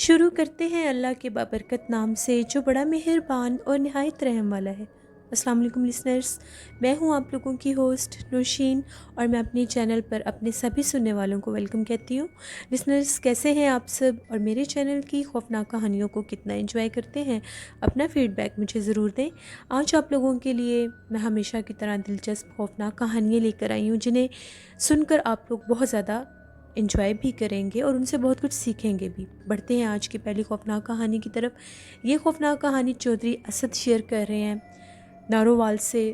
شروع کرتے ہیں اللہ کے بابرکت نام سے جو بڑا مہربان اور نہایت رحم والا ہے۔ السلام علیکم لسنرز، میں ہوں آپ لوگوں کی ہوسٹ نوشین، اور میں اپنی چینل پر اپنے سبھی سننے والوں کو ویلکم کہتی ہوں۔ لسنرز، کیسے ہیں آپ سب، اور میرے چینل کی خوفناک کہانیوں کو کتنا انجوائے کرتے ہیں؟ اپنا فیڈ بیک مجھے ضرور دیں۔ آج آپ لوگوں کے لیے میں ہمیشہ کی طرح دلچسپ خوفناک کہانیاں لے کر آئی ہوں، جنہیں سن کر آپ لوگ بہت زیادہ انجوائے بھی کریں گے اور ان سے بہت کچھ سیکھیں گے بھی۔ بڑھتے ہیں آج کی پہلی خوفناک کہانی کی طرف۔ یہ خوفناک کہانی چودھری اسد شیئر کر رہے ہیں نارووال سے۔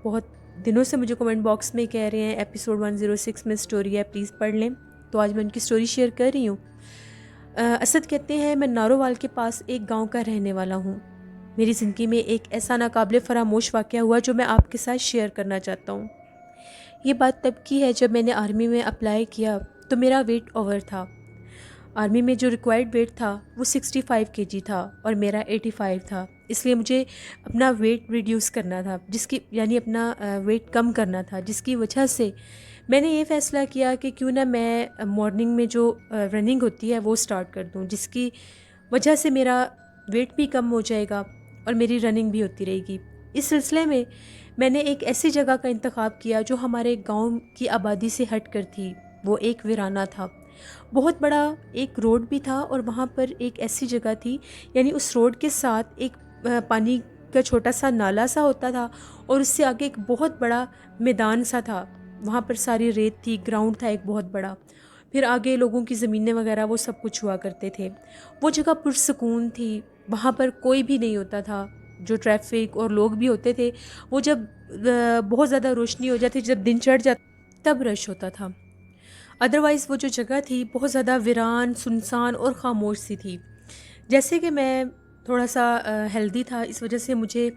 بہت دنوں سے مجھے کمنٹ باکس میں کہہ رہے ہیں ایپیسوڈ 106 میں سٹوری ہے، پلیز پڑھ لیں، تو آج میں ان کی سٹوری شیئر کر رہی ہوں۔ اسد کہتے ہیں، میں نارووال کے پاس ایک گاؤں کا رہنے والا ہوں۔ میری زندگی میں ایک ایسا ناقابل فراموش واقعہ ہوا جو میں آپ کے ساتھ شیئر کرنا چاہتا ہوں۔ یہ بات تب کی ہے جب میں نے آرمی میں اپلائی کیا تو میرا ویٹ اوور تھا۔ آرمی میں جو ریکوائرڈ ویٹ تھا وہ 65 kg تھا اور میرا 85 تھا، اس لیے مجھے اپنا ویٹ ریڈیوس کرنا تھا، یعنی اپنا ویٹ کم کرنا تھا، جس کی وجہ سے میں نے یہ فیصلہ کیا کہ کیوں نہ میں مارننگ میں جو رننگ ہوتی ہے وہ سٹارٹ کر دوں، جس کی وجہ سے میرا ویٹ بھی کم ہو جائے گا اور میری رننگ بھی ہوتی رہے گی۔ اس سلسلے میں نے ایک ایسی جگہ کا انتخاب کیا جو ہمارے گاؤں کی آبادی سے ہٹ کر تھی۔ وہ ایک ویرانہ تھا، بہت بڑا ایک روڈ بھی تھا، اور وہاں پر ایک ایسی جگہ تھی، یعنی اس روڈ کے ساتھ ایک پانی کا چھوٹا سا نالا سا ہوتا تھا، اور اس سے آگے ایک بہت بڑا میدان سا تھا۔ وہاں پر ساری ریت تھی، گراؤنڈ تھا ایک بہت بڑا، پھر آگے لوگوں کی زمینیں وغیرہ وہ سب کچھ ہوا کرتے تھے۔ وہ جگہ پرسکون تھی، وہاں پر کوئی بھی نہیں ہوتا تھا، جو ٹریفک اور لوگ بھی ہوتے تھے وہ جب بہت زیادہ روشنی ہو جاتی، جب دن چڑھ جاتا تب رش ہوتا تھا۔ ادروائز وہ جو جگہ تھی بہت زیادہ ویران، سنسان اور خاموش سی تھی۔ جیسے کہ میں تھوڑا سا ہیلدی تھا، اس وجہ سے مجھے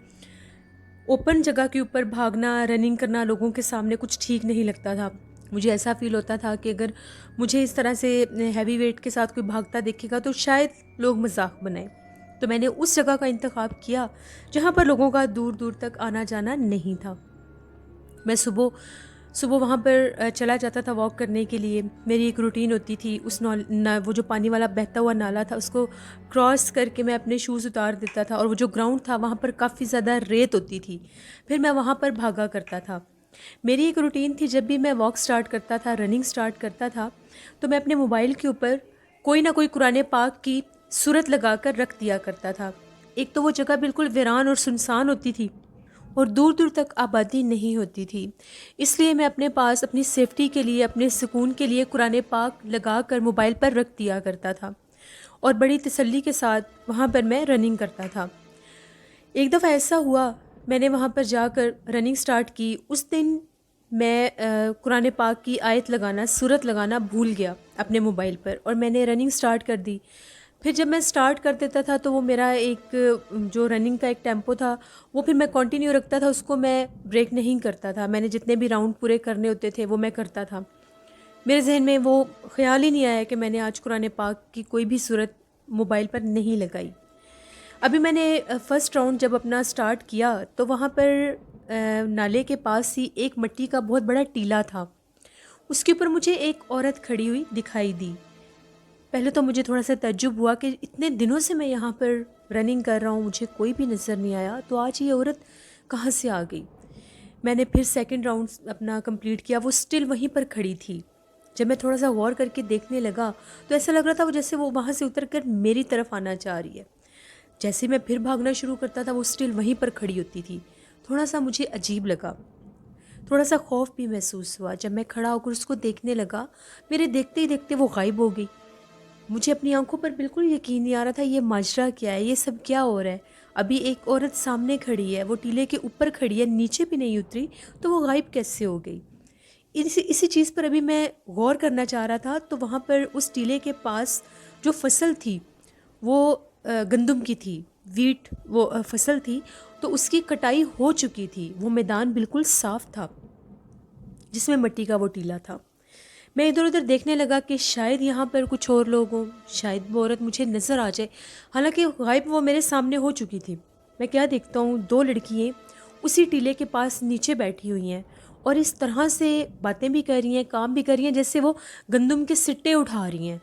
اوپن جگہ کے اوپر بھاگنا، رننگ کرنا لوگوں کے سامنے کچھ ٹھیک نہیں لگتا تھا۔ مجھے ایسا فیل ہوتا تھا کہ اگر مجھے اس طرح سے ہیوی ویٹ کے ساتھ کوئی بھاگتا دیکھے گا تو شاید لوگ مذاق بنائیں۔ تو میں نے اس جگہ کا انتخاب کیا جہاں پر لوگوں کا دور دور تک آنا جانا نہیں تھا۔ میں صبح وہاں پر چلا جاتا تھا واک کرنے کے لیے۔ میری ایک روٹین ہوتی تھی، وہ جو پانی والا بہتا ہوا نالا تھا اس کو کراس کر کے میں اپنے شوز اتار دیتا تھا، اور وہ جو گراؤنڈ تھا وہاں پر کافی زیادہ ریت ہوتی تھی، پھر میں وہاں پر بھاگا کرتا تھا۔ میری ایک روٹین تھی، جب بھی میں واک سٹارٹ کرتا تھا، رننگ سٹارٹ کرتا تھا، تو میں اپنے موبائل کے اوپر کوئی نہ کوئی قرآن پاک کی سورت لگا کر رکھ دیا کرتا تھا۔ ایک تو وہ جگہ بالکل ویران اور سنسان ہوتی تھی، اور دور دور تک آبادی نہیں ہوتی تھی، اس لیے میں اپنے پاس اپنی سیفٹی کے لیے، اپنے سکون کے لیے قرآن پاک لگا کر موبائل پر رکھ دیا کرتا تھا، اور بڑی تسلی کے ساتھ وہاں پر میں رننگ کرتا تھا۔ ایک دفعہ ایسا ہوا، میں نے وہاں پر جا کر رننگ سٹارٹ کی۔ اس دن میں قرآن پاک کی آیت لگانا، سورت لگانا بھول گیا اپنے موبائل پر، اور میں نے رننگ سٹارٹ کر دی۔ پھر جب میں سٹارٹ کر دیتا تھا تو وہ میرا ایک جو رننگ کا ایک ٹیمپو تھا وہ پھر میں کنٹینیو رکھتا تھا، اس کو میں بریک نہیں کرتا تھا۔ میں نے جتنے بھی راؤنڈ پورے کرنے ہوتے تھے وہ میں کرتا تھا۔ میرے ذہن میں وہ خیال ہی نہیں آیا کہ میں نے آج قرآن پاک کی کوئی بھی سورت موبائل پر نہیں لگائی۔ ابھی میں نے فرسٹ راؤنڈ جب اپنا سٹارٹ کیا تو وہاں پر نالے کے پاس ہی ایک مٹی کا بہت بڑا ٹیلا تھا، اس کے اوپر مجھے ایک عورت کھڑی ہوئی دکھائی دی۔ پہلے تو مجھے تھوڑا سا تعجب ہوا کہ اتنے دنوں سے میں یہاں پر رننگ کر رہا ہوں، مجھے کوئی بھی نظر نہیں آیا، تو آج یہ عورت کہاں سے آ گئی؟ میں نے پھر سیکنڈ راؤنڈ اپنا کمپلیٹ کیا، وہ سٹل وہیں پر کھڑی تھی۔ جب میں تھوڑا سا غور کر کے دیکھنے لگا تو ایسا لگ رہا تھا وہ جیسے وہ وہاں سے اتر کر میری طرف آنا چاہ رہی ہے۔ جیسے میں پھر بھاگنا شروع کرتا تھا وہ سٹل وہیں پر کھڑی ہوتی تھی۔ تھوڑا سا مجھے عجیب لگا، تھوڑا سا خوف بھی محسوس ہوا۔ جب میں کھڑا ہو کر اس کو دیکھنے لگا، میرے دیکھتے ہی دیکھتے وہ غائب ہو گئی۔ مجھے اپنی آنکھوں پر بالکل یقین نہیں آ رہا تھا، یہ ماجرا کیا ہے، یہ سب کیا ہو رہا ہے؟ ابھی ایک عورت سامنے کھڑی ہے، وہ ٹیلے کے اوپر کھڑی ہے، نیچے بھی نہیں اتری، تو وہ غائب کیسے ہو گئی؟ اسی چیز پر ابھی میں غور کرنا چاہ رہا تھا تو وہاں پر اس ٹیلے کے پاس جو فصل تھی وہ گندم کی تھی، ویٹ وہ فصل تھی، تو اس کی کٹائی ہو چکی تھی۔ وہ میدان بالکل صاف تھا جس میں مٹی کا وہ ٹیلا تھا۔ میں ادھر ادھر دیکھنے لگا کہ شاید یہاں پر کچھ اور لوگ ہوں، شاید وہ عورت مجھے نظر آ جائے، حالانکہ غائب وہ میرے سامنے ہو چکی تھی۔ میں کیا دیکھتا ہوں، دو لڑکیاں اسی ٹیلے کے پاس نیچے بیٹھی ہوئی ہیں، اور اس طرح سے باتیں بھی کر رہی ہیں، کام بھی کر رہی ہیں جیسے وہ گندم کے سٹے اٹھا رہی ہیں۔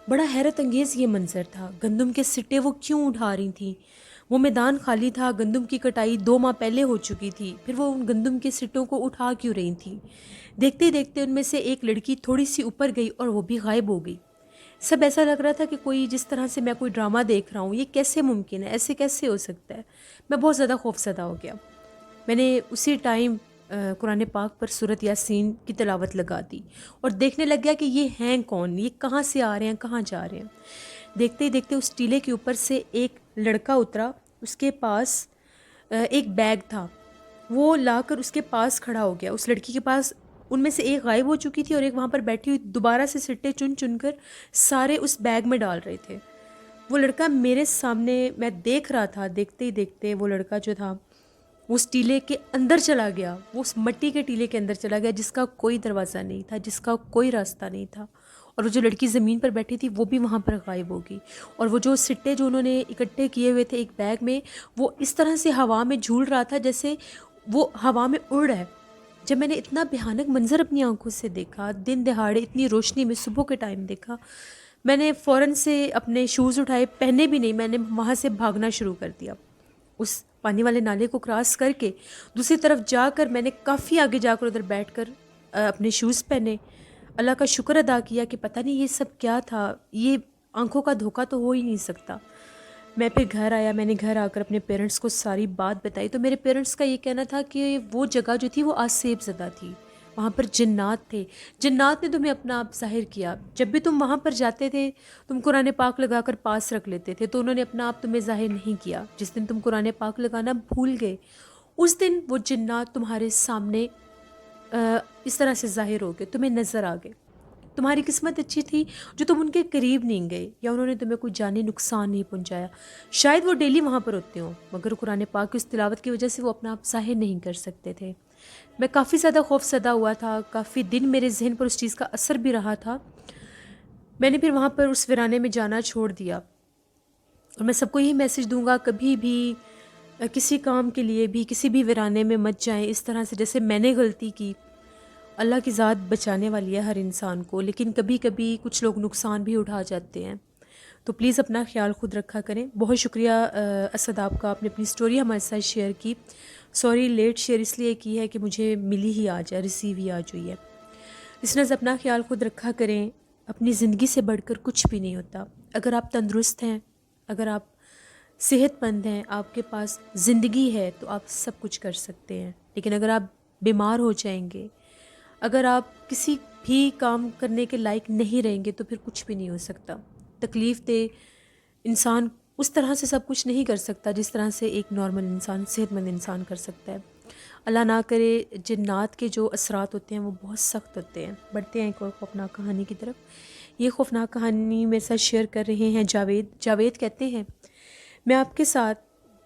بڑا حیرت انگیز یہ منظر تھا، گندم کے سٹے وہ کیوں اٹھا رہی تھیں؟ وہ میدان خالی تھا، گندم کی کٹائی 2 ماہ پہلے ہو چکی تھی، پھر وہ ان گندم کے سٹوں کو اٹھا کیوں رہی تھیں؟ دیکھتے ہی دیکھتے ان میں سے ایک لڑکی تھوڑی سی اوپر گئی اور وہ بھی غائب ہو گئی۔ سب ایسا لگ رہا تھا کہ کوئی جس طرح سے میں کوئی ڈرامہ دیکھ رہا ہوں، یہ کیسے ممکن ہے، ایسے کیسے ہو سکتا ہے؟ میں بہت زیادہ خوفزدہ ہو گیا۔ میں نے اسی ٹائم قرآن پاک پر سورۃ یاسین کی تلاوت لگا دی اور دیکھنے لگ گیا کہ یہ ہیں کون، یہ کہاں سے آ رہے ہیں، کہاں جا رہے ہیں۔ دیکھتے ہی دیکھتے اس ٹیلے کے اوپر سے ایک لڑکا اترا، اس کے پاس ایک بیگ تھا، وہ لا کر اس کے پاس کھڑا ہو گیا۔ اس لڑکی کے پاس ان میں سے ایک غائب ہو چکی تھی اور ایک وہاں پر بیٹھی ہوئی دوبارہ سے سٹے چن چن کر سارے اس بیگ میں ڈال رہے تھے۔ وہ لڑکا میرے سامنے میں دیکھ رہا تھا، دیکھتے ہی دیکھتے وہ لڑکا جو تھا وہ اس ٹیلے کے اندر چلا گیا، وہ اس مٹی کے ٹیلے کے اندر چلا گیا جس کا کوئی دروازہ نہیں تھا، جس کا کوئی راستہ نہیں تھا، اور وہ جو لڑکی زمین پر بیٹھی تھی وہ بھی وہاں پر غائب ہو گئی۔ اور وہ جو سٹے جو انہوں نے اکٹھے کیے ہوئے تھے ایک بیگ میں، وہ اس طرح سے ہوا میں جھول رہا تھا جیسے وہ ہوا میں اڑ رہا ہے۔ جب میں نے اتنا بھیانک منظر اپنی آنکھوں سے دیکھا، دن دہاڑے اتنی روشنی میں صبح کے ٹائم دیکھا، میں نے فوراً سے اپنے شوز اٹھائے، پہنے بھی نہیں، میں نے وہاں سے بھاگنا شروع کر دیا۔ اس پانی والے نالے کو کراس کر کے دوسری طرف جا کر میں نے کافی آگے جا کر ادھر بیٹھ کر اپنے شوز پہنے، اللہ کا شکر ادا کیا کہ پتہ نہیں یہ سب کیا تھا، یہ آنکھوں کا دھوکہ تو ہو ہی نہیں سکتا۔ میں پھر گھر آیا، میں نے گھر آ کر اپنے پیرنٹس کو ساری بات بتائی، تو میرے پیرنٹس کا یہ کہنا تھا کہ وہ جگہ جو تھی وہ آسیب زدہ تھی، وہاں پر جنات تھے، جنات نے تمہیں اپنا آپ ظاہر کیا۔ جب بھی تم وہاں پر جاتے تھے تم قرآن پاک لگا کر پاس رکھ لیتے تھے، تو انہوں نے اپنا آپ تمہیں ظاہر نہیں کیا۔ جس دن تم قرآن پاک لگانا بھول گئے، اس دن وہ جنات تمہارے سامنے اس طرح سے ظاہر ہو گئے، تمہیں نظر آ گئے۔ تمہاری قسمت اچھی تھی جو تم ان کے قریب نہیں گئے، یا انہوں نے تمہیں کوئی جانی نقصان نہیں پہنچایا۔ شاید وہ ڈیلی وہاں پر ہوتے ہوں، مگر قرآن پاک کی اس تلاوت کی وجہ سے وہ اپنا آپ ظاہر نہیں کر سکتے تھے۔ میں کافی زیادہ خوف زدہ ہوا تھا، کافی دن میرے ذہن پر اس چیز کا اثر بھی رہا تھا۔ میں نے پھر وہاں پر اس ویرانے میں جانا چھوڑ دیا، اور میں سب کو یہی میسج دوں گا، کبھی بھی کسی کام کے لیے بھی کسی بھی ویرانے میں مت جائیں اس طرح سے جیسے میں نے غلطی کی۔ اللہ کی ذات بچانے والی ہے ہر انسان کو، لیکن کبھی کبھی کچھ لوگ نقصان بھی اٹھا جاتے ہیں، تو پلیز اپنا خیال خود رکھا کریں۔ بہت شکریہ اسد آپ کا، آپ نے اپنی سٹوری ہمارے ساتھ شیئر کی۔ سوری لیٹ شیئر اس لیے کی ہے کہ مجھے ملی ہی آج ہے، ریسیو ہی آج ہوئی ہے۔ لسنرز اپنا خیال خود رکھا کریں، اپنی زندگی سے بڑھ کر کچھ بھی نہیں ہوتا۔ اگر آپ تندرست ہیں، اگر آپ صحت مند ہیں، آپ کے پاس زندگی ہے، تو آپ سب کچھ کر سکتے ہیں، لیکن اگر آپ بیمار ہو جائیں گے، اگر آپ کسی بھی کام کرنے کے لائق نہیں رہیں گے، تو پھر کچھ بھی نہیں ہو سکتا۔ تکلیف دہ انسان اس طرح سے سب کچھ نہیں کر سکتا جس طرح سے ایک نارمل انسان، صحت مند انسان کر سکتا ہے۔ اللہ نہ کرے، جنات کے جو اثرات ہوتے ہیں وہ بہت سخت ہوتے ہیں۔ بڑھتے ہیں ایک اور خوفناک کہانی کی طرف۔ یہ خوفناک کہانی میرے ساتھ شیئر کر رہے ہیں جاوید کہتے ہیں، میں آپ کے ساتھ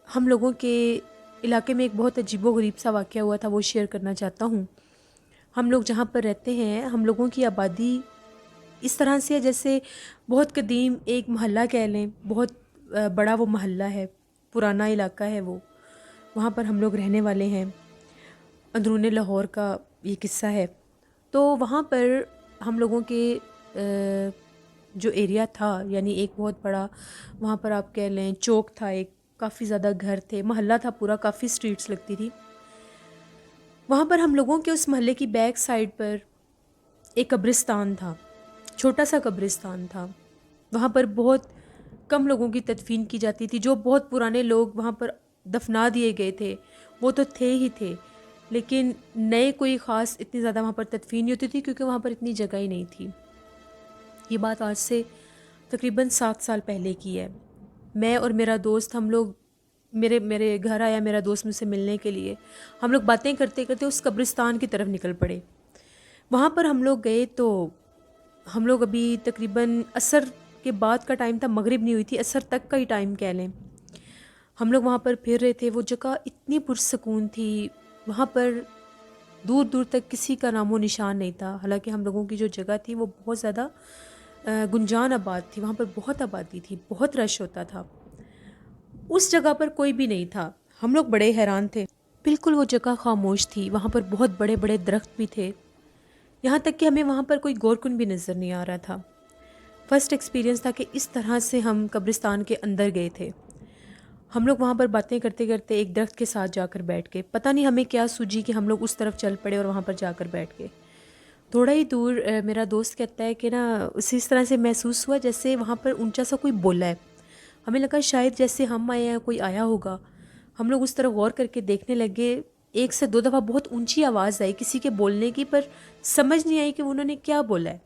ہم لوگوں کے علاقے میں ایک بہت عجیب و غریب سا واقعہ ہوا تھا، وہ شیئر کرنا چاہتا ہوں۔ ہم لوگ جہاں پر رہتے ہیں، ہم لوگوں کی آبادی اس طرح سے ہے جیسے بہت قدیم ایک محلہ کہہ لیں، بہت بڑا وہ محلہ ہے، پرانا علاقہ ہے وہ، وہاں پر ہم لوگ رہنے والے ہیں۔ اندرون لاہور کا یہ قصہ ہے۔ تو وہاں پر ہم لوگوں کے جو ایریا تھا، یعنی ایک بہت بڑا، وہاں پر آپ کہہ لیں چوک تھا، ایک کافی زیادہ گھر تھے، محلہ تھا پورا، کافی سٹریٹس لگتی تھی۔ وہاں پر ہم لوگوں کے اس محلے کی بیک سائڈ پر ایک قبرستان تھا، چھوٹا سا قبرستان تھا۔ وہاں پر بہت کم لوگوں کی تدفین کی جاتی تھی، جو بہت پرانے لوگ وہاں پر دفنا دیے گئے تھے وہ تو تھے ہی تھے، لیکن نئے کوئی خاص اتنی زیادہ وہاں پر تدفین نہیں ہوتی تھی کیونکہ وہاں پر اتنی جگہ ہی نہیں تھی۔ یہ بات آج سے تقریباً 7 سال پہلے کی ہے۔ میں اور میرا دوست، ہم لوگ میرے گھر آیا میرا دوست مجھ سے ملنے کے لیے، ہم لوگ باتیں کرتے کرتے اس قبرستان کی طرف نکل پڑے۔ وہاں پر ہم لوگ گئے تو ہم لوگ ابھی تقریباً عصر کے بعد کا ٹائم تھا، مغرب نہیں ہوئی تھی، عصر تک کا ہی ٹائم کہہ لیں۔ ہم لوگ وہاں پر پھر رہے تھے، وہ جگہ اتنی پرسکون تھی، وہاں پر دور دور تک کسی کا نام و نشان نہیں تھا، حالانکہ ہم لوگوں کی جو جگہ تھی وہ بہت زیادہ گنجان آباد تھی، وہاں پر بہت آبادی تھی، بہت رش ہوتا تھا۔ اس جگہ پر کوئی بھی نہیں تھا، ہم لوگ بڑے حیران تھے، بالکل وہ جگہ خاموش تھی، وہاں پر بہت بڑے بڑے درخت بھی تھے، یہاں تک کہ ہمیں وہاں پر کوئی گورکن بھی نظر نہیں آ رہا تھا۔ فرسٹ ایکسپیرینس تھا کہ اس طرح سے ہم قبرستان کے اندر گئے تھے. ہم لوگ وہاں پر باتیں کرتے کرتے ایک درخت کے ساتھ جا کر بیٹھ گئے. پتہ نہیں ہمیں کیا سوجی کہ ہم لوگ اس طرف چل پڑے اور وہاں پر جا کر بیٹھ گئے. تھوڑا ہی دور میرا دوست کہتا ہے کہ نا اس طرح سے محسوس ہوا جیسے وہاں پر اونچا سا کوئی بولا ہے. ہمیں لگا شاید جیسے ہم آئے ہیں کوئی آیا ہوگا. ہم لوگ اس طرف غور کر کے دیکھنے لگے. 1 سے 2 دفعہ بہت اونچی آواز آئی کسی کے بولنے کی، پر سمجھ نہیں آئی کہ انہوں نے کیا بولا ہے.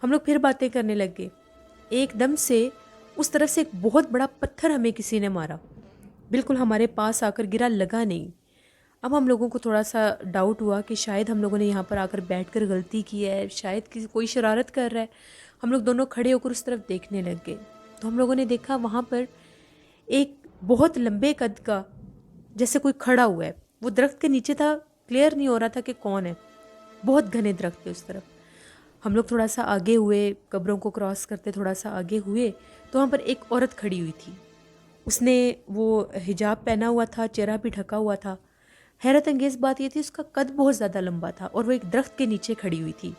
ہم لوگ پھر باتیں کرنے لگے. ایک دم سے اس طرف سے ایک بہت بڑا پتھر ہمیں کسی نے مارا، بالکل ہمارے پاس آ کر گرا، لگا نہیں. اب ہم لوگوں کو تھوڑا سا ڈاؤٹ ہوا کہ شاید ہم لوگوں نے یہاں پر آ کر بیٹھ کر غلطی کی ہے، شاید کوئی شرارت کر رہا ہے. ہم لوگ دونوں کھڑے ہو کر اس طرف دیکھنے لگ گئے. تو ہم لوگوں نے دیکھا وہاں پر ایک بہت لمبے قد کا جیسے کوئی کھڑا ہوا ہے. وہ درخت کے نیچے تھا، کلیئر نہیں ہو رہا تھا کہ کون ہے. بہت گھنے درخت تھے اس طرف. ہم لوگ تھوڑا سا آگے ہوئے، قبروں کو کراس کرتے تھوڑا سا آگے ہوئے تو وہاں پر ایک عورت کھڑی ہوئی تھی. اس نے وہ حجاب پہنا ہوا تھا، چہرہ بھی ڈھکا ہوا تھا. حیرت انگیز بات یہ تھی اس کا قد بہت زیادہ لمبا تھا اور وہ ایک درخت کے نیچے کھڑی ہوئی تھی.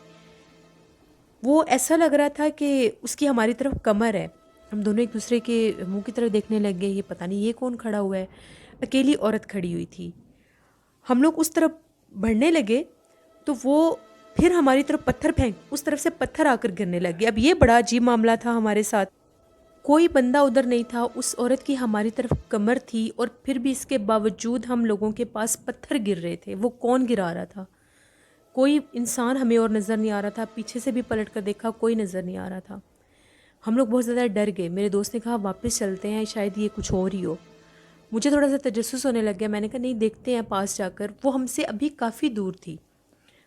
وہ ایسا لگ رہا تھا کہ اس کی ہماری طرف کمر ہے. ہم دونوں ایک دوسرے کے منہ کی طرف دیکھنے لگ گئے، یہ پتہ نہیں یہ کون کھڑا ہوا ہے. اکیلی عورت کھڑی ہوئی تھی. ہم لوگ اس طرف بڑھنے لگے تو وہ پھر ہماری طرف پتھر پھینک، اس طرف سے پتھر آ کر گرنے لگے. اب یہ بڑا عجیب معاملہ تھا ہمارے ساتھ. کوئی بندہ ادھر نہیں تھا. اس عورت کی ہماری طرف کمر تھی اور پھر بھی اس کے باوجود ہم لوگوں کے پاس پتھر گر رہے تھے. وہ کون گرا رہا تھا؟ کوئی انسان ہمیں اور نظر نہیں آ رہا تھا. پیچھے سے بھی پلٹ کر دیکھا، کوئی نظر نہیں آ رہا تھا. ہم لوگ بہت زیادہ ڈر گئے. میرے دوست نے کہا واپس چلتے ہیں، شاید یہ کچھ اور ہی ہو. مجھے تھوڑا سا تجسس ہونے لگ گیا. میں نے کہا نہیں دیکھتے ہیں پاس جا کر. وہ ہم سے ابھی کافی دور تھی.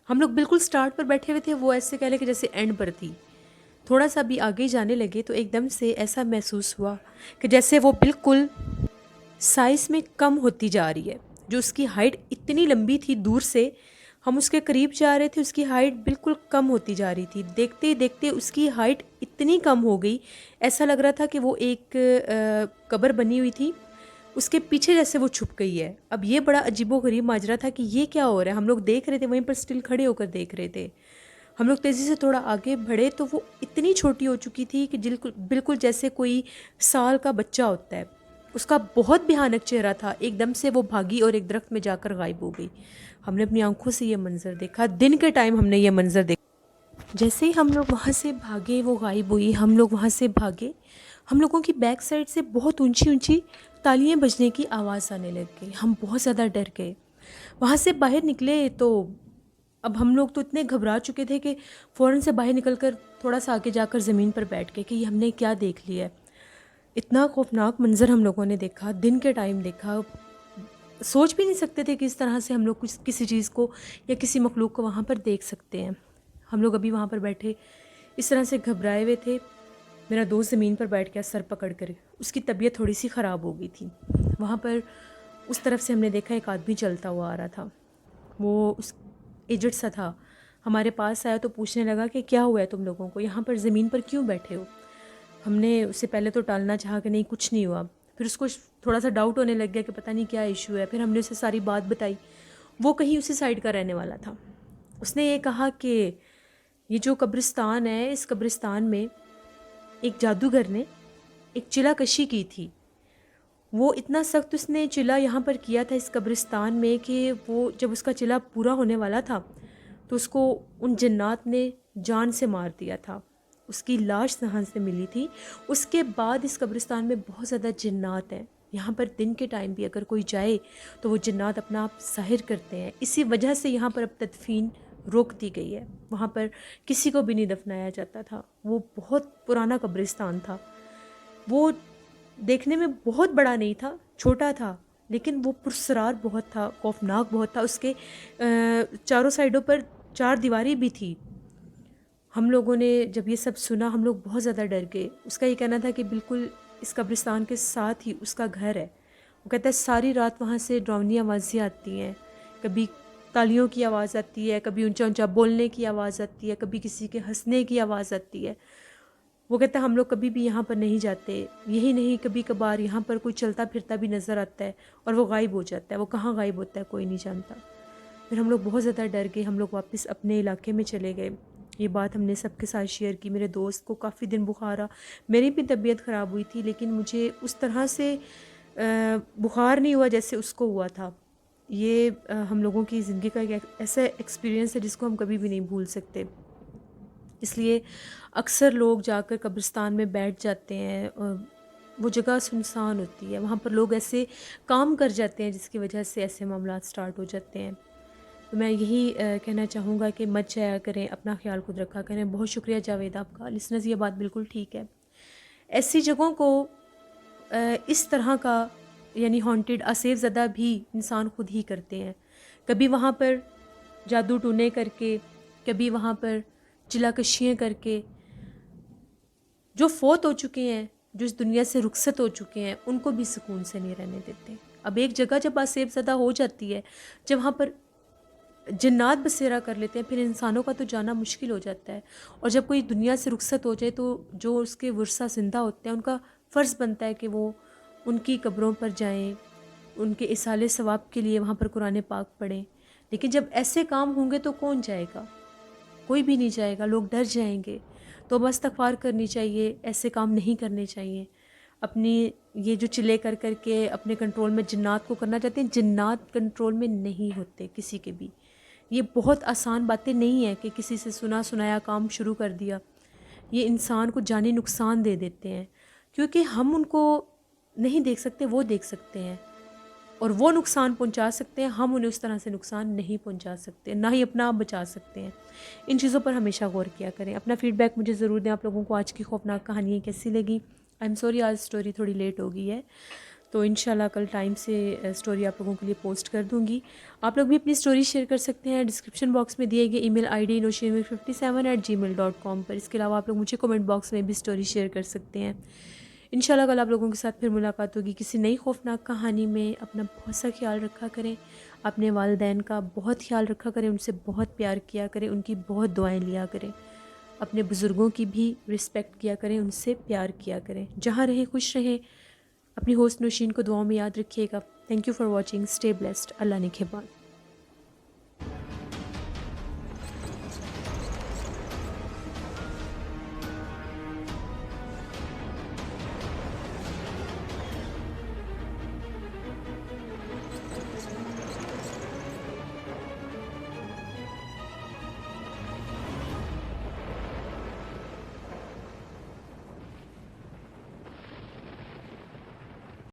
ہم لوگ بالکل سٹارٹ پر بیٹھے ہوئے تھے، وہ ایسے کہہ لے کہ جیسے اینڈ پر تھی. تھوڑا سا بھی آگے جانے لگے تو ایک دم سے ایسا محسوس ہوا کہ جیسے وہ بالکل سائز میں کم ہوتی جا رہی ہے. جو اس کی ہائٹ اتنی لمبی تھی، دور سے ہم اس کے قریب جا رہے تھے، اس کی ہائٹ بالکل کم ہوتی جا رہی تھی. دیکھتے دیکھتے اس کی ہائٹ اتنی کم ہو گئی، ایسا لگ رہا تھا کہ وہ ایک قبر بنی ہوئی تھی، اس کے پیچھے جیسے وہ چھپ گئی ہے. اب یہ بڑا عجیب و غریب ماجرا تھا کہ یہ کیا ہو رہا ہے. ہم لوگ دیکھ رہے تھے، وہیں پر سٹل کھڑے ہو کر دیکھ رہے تھے. ہم لوگ تیزی سے تھوڑا آگے بڑھے تو وہ اتنی چھوٹی ہو چکی تھی کہ بالکل جیسے کوئی سال کا بچہ ہوتا ہے. اس کا بہت بھیانک چہرہ تھا. ایک دم سے وہ بھاگی اور ایک درخت میں جا کر غائب ہو گئی. ہم نے اپنی آنکھوں سے یہ منظر دیکھا. دن کے ٹائم ہم نے یہ منظر دیکھا. جیسے ہی ہم لوگ وہاں سے بھاگے وہ غائب ہوئی. ہم لوگ وہاں سے بھاگے. ہم لوگوں کی بیک سائڈ سے بہت اونچی اونچی تالیاں بجنے کی آواز آنے لگ گئی. ہم بہت زیادہ ڈر گئے. وہاں سے باہر نکلے تو اب ہم لوگ تو اتنے گھبرا چکے تھے کہ فوراً سے باہر نکل کر تھوڑا سا آگے جا کر زمین پر بیٹھ گئے کہ یہ ہم نے کیا دیکھ لیا ہے. اتنا خوفناک منظر ہم لوگوں نے دیکھا. دن کے ٹائم دیکھا. سوچ بھی نہیں سکتے تھے کہ اس طرح سے ہم لوگ کسی چیز کو یا کسی مخلوق کو وہاں پر دیکھ سکتے ہیں. ہم لوگ ابھی وہاں پر بیٹھے اس طرح سے گھبرائے ہوئے تھے. میرا دوست زمین پر بیٹھ گیا سر پکڑ کر. اس کی طبیعت تھوڑی سی خراب ہو گئی تھی. وہاں پر اس طرف سے ہم نے دیکھا ایک آدمی چلتا ہوا آ رہا تھا. وہ اس ایجٹ سا تھا. ہمارے پاس آیا تو پوچھنے لگا کہ کیا ہوا ہے تم لوگوں کو، یہاں پر زمین پر کیوں بیٹھے ہو. ہم نے اس سے پہلے تو ٹالنا چاہا کہ نہیں کچھ نہیں ہوا. پھر اس کو تھوڑا سا ڈاؤٹ ہونے لگ گیا کہ پتہ نہیں کیا ایشو ہے. پھر ہم نے اسے ساری بات بتائی. وہ کہیں اسی سائڈ کا رہنے والا تھا. اس نے یہ کہا کہ یہ جو قبرستان ہے، اس قبرستان میں ایک جادوگر نے ایک چلا کشی کی تھی. وہ اتنا سخت اس نے چلا یہاں پر کیا تھا اس قبرستان میں کہ وہ جب اس کا چلا پورا ہونے والا تھا تو اس کو ان جنات نے جان سے مار دیا تھا. اس کی لاش جہاں سے ملی تھی اس کے بعد اس قبرستان میں بہت زیادہ جنات ہیں. یہاں پر دن کے ٹائم بھی اگر کوئی جائے تو وہ جنات اپنا آپ ظاہر کرتے ہیں. اسی وجہ سے یہاں پر اب تدفین روک دی گئی ہے. وہاں پر کسی کو بھی نہیں دفنایا جاتا تھا. وہ بہت پرانا قبرستان تھا. وہ دیکھنے میں بہت بڑا نہیں تھا، چھوٹا تھا، لیکن وہ پراسرار بہت تھا، خوفناک بہت تھا. اس کے چاروں سائڈوں پر 4 دیواری بھی تھی. ہم لوگوں نے جب یہ سب سنا ہم لوگ بہت زیادہ ڈر گئے. اس کا یہ کہنا تھا کہ بالکل اس قبرستان کے ساتھ ہی اس کا گھر ہے. وہ کہتا ہے ساری رات وہاں سے ڈراؤنی آوازیں آتی ہیں. کبھی تالیوں کی آواز آتی ہے، کبھی اونچا اونچا بولنے کی آواز آتی ہے، کبھی کسی کے ہنسنے کی آواز آتی ہے. وہ کہتا ہے ہم لوگ کبھی بھی یہاں پر نہیں جاتے. یہی نہیں کبھی کبھار یہاں پر کوئی چلتا پھرتا بھی نظر آتا ہے اور وہ غائب ہو جاتا ہے. وہ کہاں غائب ہوتا ہے کوئی نہیں جانتا. پھر ہم لوگ بہت زیادہ ڈر گئے. ہم لوگ واپس اپنے علاقے میں چلے گئے. یہ بات ہم نے سب کے ساتھ شیئر کی. میرے دوست کو کافی دن بخار رہا, میری بھی طبیعت خراب ہوئی تھی, لیکن مجھے اس طرح سے بخار نہیں ہوا جیسے اس کو ہوا تھا. یہ ہم لوگوں کی زندگی کا ایک ایسا ایکسپیرینس ہے جس کو ہم کبھی بھی نہیں بھول سکتے. اس لیے اکثر لوگ جا کر قبرستان میں بیٹھ جاتے ہیں. وہ جگہ سنسان ہوتی ہے, وہاں پر لوگ ایسے کام کر جاتے ہیں جس کی وجہ سے ایسے معاملات سٹارٹ ہو جاتے ہیں. تو میں یہی کہنا چاہوں گا کہ مت جایا کریں, اپنا خیال خود رکھا کریں. بہت شکریہ جاوید آپ کا. لسنرز, یہ بات بالکل ٹھیک ہے. ایسی جگہوں کو اس طرح کا یعنی ہانٹیڈ آصف زدہ بھی انسان خود ہی کرتے ہیں. کبھی وہاں پر جادو ٹونے کر کے, کبھی وہاں پر چلا کشیاں کر کے. جو فوت ہو چکے ہیں, جو اس دنیا سے رخصت ہو چکے ہیں, ان کو بھی سکون سے نہیں رہنے دیتے. اب ایک جگہ جب آصف زدہ ہو جاتی ہے, جب وہاں پر جنات بسیرا کر لیتے ہیں, پھر انسانوں کا تو جانا مشکل ہو جاتا ہے. اور جب کوئی دنیا سے رخصت ہو جائے تو جو اس کے ورثہ زندہ ہوتے ہیں ان کا فرض بنتا ہے کہ وہ ان کی قبروں پر جائیں, ان کے اصالِ ثواب کے لیے وہاں پر قرآن پاک پڑھیں. لیکن جب ایسے کام ہوں گے تو کون جائے گا؟ کوئی بھی نہیں جائے گا, لوگ ڈر جائیں گے. تو بس استغفار کرنی چاہیے, ایسے کام نہیں کرنے چاہیے. اپنی یہ جو چلے کر کر کے اپنے کنٹرول میں جنات کو کرنا چاہتے ہیں, جنات کنٹرول میں نہیں ہوتے کسی کے بھی. یہ بہت آسان باتیں نہیں ہیں کہ کسی سے سنا سنایا کام شروع کر دیا. یہ انسان کو جانی نقصان دے دیتے ہیں, کیونکہ ہم ان کو نہیں دیکھ سکتے, وہ دیکھ سکتے ہیں. اور وہ نقصان پہنچا سکتے ہیں, ہم انہیں اس طرح سے نقصان نہیں پہنچا سکتے, نہ ہی اپنا آپ بچا سکتے ہیں. ان چیزوں پر ہمیشہ غور کیا کریں. اپنا فیڈ بیک مجھے ضرور دیں, آپ لوگوں کو آج کی خوفناک کہانی کیسی لگی. آئی ایم سوری, آج اسٹوری تھوڑی لیٹ ہو گئی ہے, تو انشاءاللہ کل ٹائم سے اسٹوری آپ لوگوں کے لیے پوسٹ کر دوں گی. آپ لوگ بھی اپنی اسٹوری شیئر کر سکتے ہیں ڈسکرپشن باکس میں دیے گئے ای میل آئی ڈی noshin57@gmail.com پر. اس کے علاوہ آپ لوگ مجھے کمنٹ باکس میں بھی اسٹوری شیئر کر سکتے ہیں. انشاءاللہ کل آپ لوگوں کے ساتھ پھر ملاقات ہوگی کسی نئی خوفناک کہانی میں. اپنا بہت سا خیال رکھا کریں, اپنے والدین کا بہت خیال رکھا کریں, ان سے بہت پیار کیا کریں, ان کی بہت دعائیں لیا کریں. اپنے بزرگوں کی بھی رسپیکٹ کیا کریں, ان سے پیار کیا کریں. جہاں رہیں خوش رہیں. اپنی ہوسٹ نوشین کو دعاؤں میں یاد رکھیے گا. Thank you for watching. Stay blessed. اللہ نگہبان.